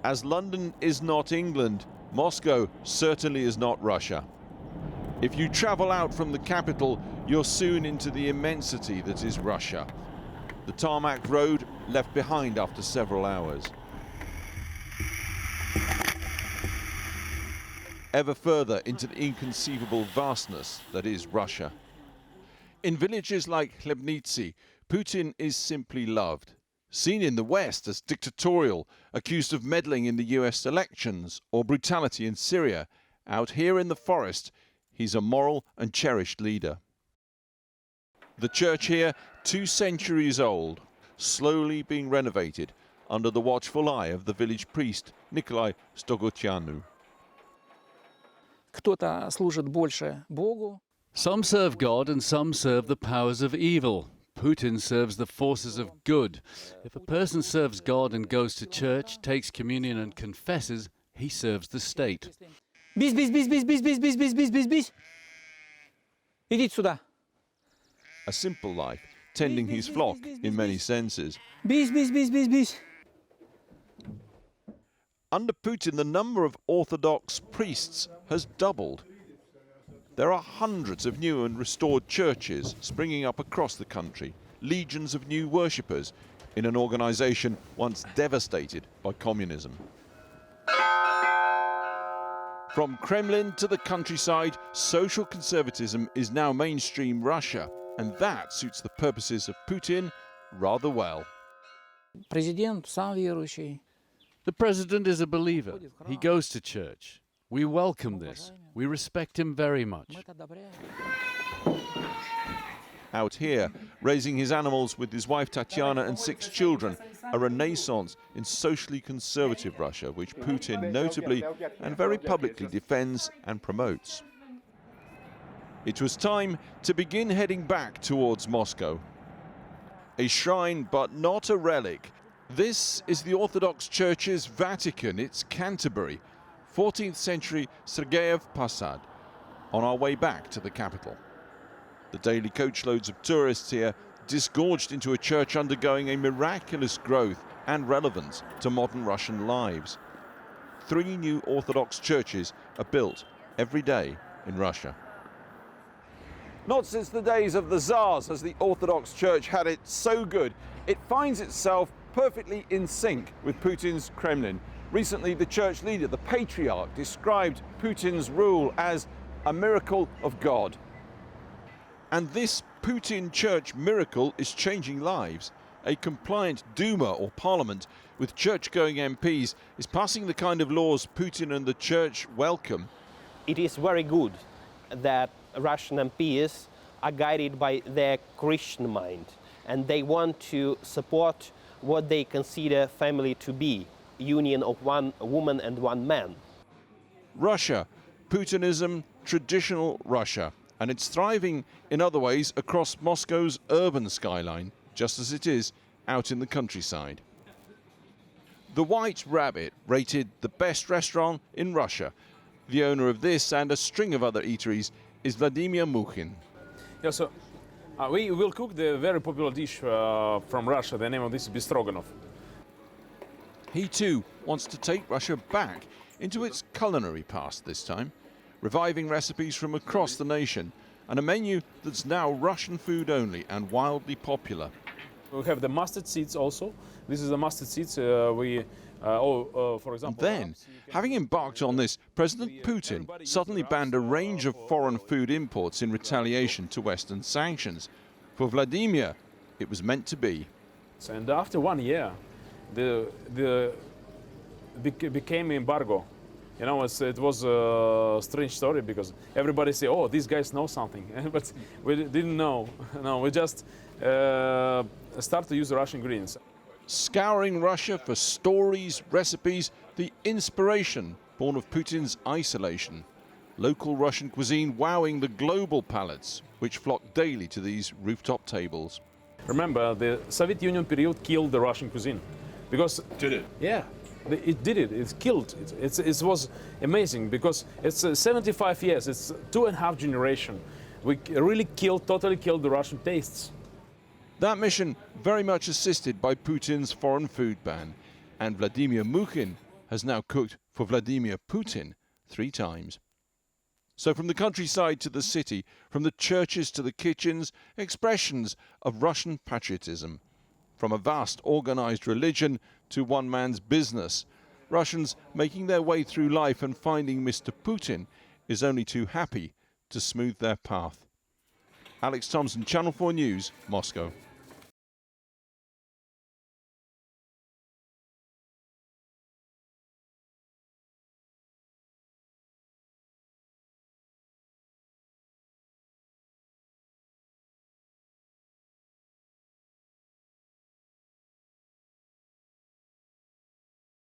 As London is not England, Moscow certainly is not Russia. If you travel out from the capital, you're soon into the immensity that is Russia. The tarmac road left behind after several hours. Ever further into the inconceivable vastness that is Russia. In villages like Chlebnitsy, Putin is simply loved. Seen in the West as dictatorial, accused of meddling in the US elections or brutality in Syria, out here in the forest, he's a moral and cherished leader. The church here, 2 centuries old, slowly being renovated under the watchful eye of the village priest Nikolai Stogotyanu. Кто-то служит больше Богу. Some serve God and some serve the powers of evil. Putin serves the forces of good. If a person serves God and goes to church, takes communion and confesses, he serves the state. Бись, бись, бись, бись, бись, бись, бись, бись, бись, бись, бись. Идите сюда. A simple life, tending his flock in many senses. Бись, бись, бись, бись, бись. Under Putin, the number of Orthodox priests has doubled. There are hundreds of new and restored churches springing up across the country, legions of new worshippers in an organization once devastated by communism. From Kremlin to the countryside, social conservatism is now mainstream Russia, and that suits the purposes of Putin rather well. Президент сам верующий. The president is a believer. He goes to church. We welcome this. We respect him very much. Мы это одобряем. Out here, raising his animals with his wife Tatiana and 6 children, a renaissance in socially conservative Russia, which Putin notably and very publicly defends and promotes. It was time to begin heading back towards Moscow. A shrine, but not a relic. This is the Orthodox Church's Vatican, it's Canterbury, 14th century Sergeyev Posad, on our way back to the capital. The daily coachloads of tourists here disgorged into a church undergoing a miraculous growth and relevance to modern Russian lives. 3 new Orthodox churches are built every day in Russia. Not since the days of the Tsars has the Orthodox Church had it so good. It finds itself perfectly in sync with Putin's Kremlin. Recently, the church leader, the Patriarch, described Putin's rule as a miracle of God. And this Putin church miracle is changing lives. A compliant Duma or parliament with church-going MPs is passing the kind of laws Putin and the church welcome. It is very good that Russian MPs are guided by their Christian mind, and they want to support what they consider family to be, union of 1 woman and 1 man. Russia, Putinism, traditional Russia, and it's thriving in other ways across Moscow's urban skyline, just as it is out in the countryside. The White Rabbit, rated the best restaurant in Russia. The owner of this and a string of other eateries is Vladimir Putin. Yeah, so we will cook the very popular dish from Russia. The name of this is Bistroganov. He too wants to take Russia back into its culinary past this time, reviving recipes from across the nation and a menu that's now Russian food only and wildly popular. We have the mustard seeds also. This is the mustard seeds for example. And then, having embarked on this, President Putin suddenly banned a range of foreign food imports in retaliation to Western sanctions. For Vladimir, it was meant to be. And after 1 year, the became embargo. You know, it was a strange story because everybody say, "Oh, these guys know something," but we didn't know. No, we just start to use the Russian ingredients. Scouring Russia for stories, recipes, the inspiration born of Putin's isolation. Local Russian cuisine wowing the global palates, which flock daily to these rooftop tables. Remember, the Soviet Union period killed the Russian cuisine because Did it? Yeah, it did it. It's killed. It was amazing because it's 75 years. It's 2.5 generations. We really totally killed the Russian tastes. That mission very much assisted by Putin's foreign food ban, and Vladimir Putin has now cooked for Vladimir Putin 3 times. So from the countryside to the city, from the churches to the kitchens, expressions of Russian patriotism. From a vast organized religion to one man's business, Russians making their way through life and finding Mr. Putin is only too happy to smooth their path. Alex Thompson, Channel 4 News, Moscow.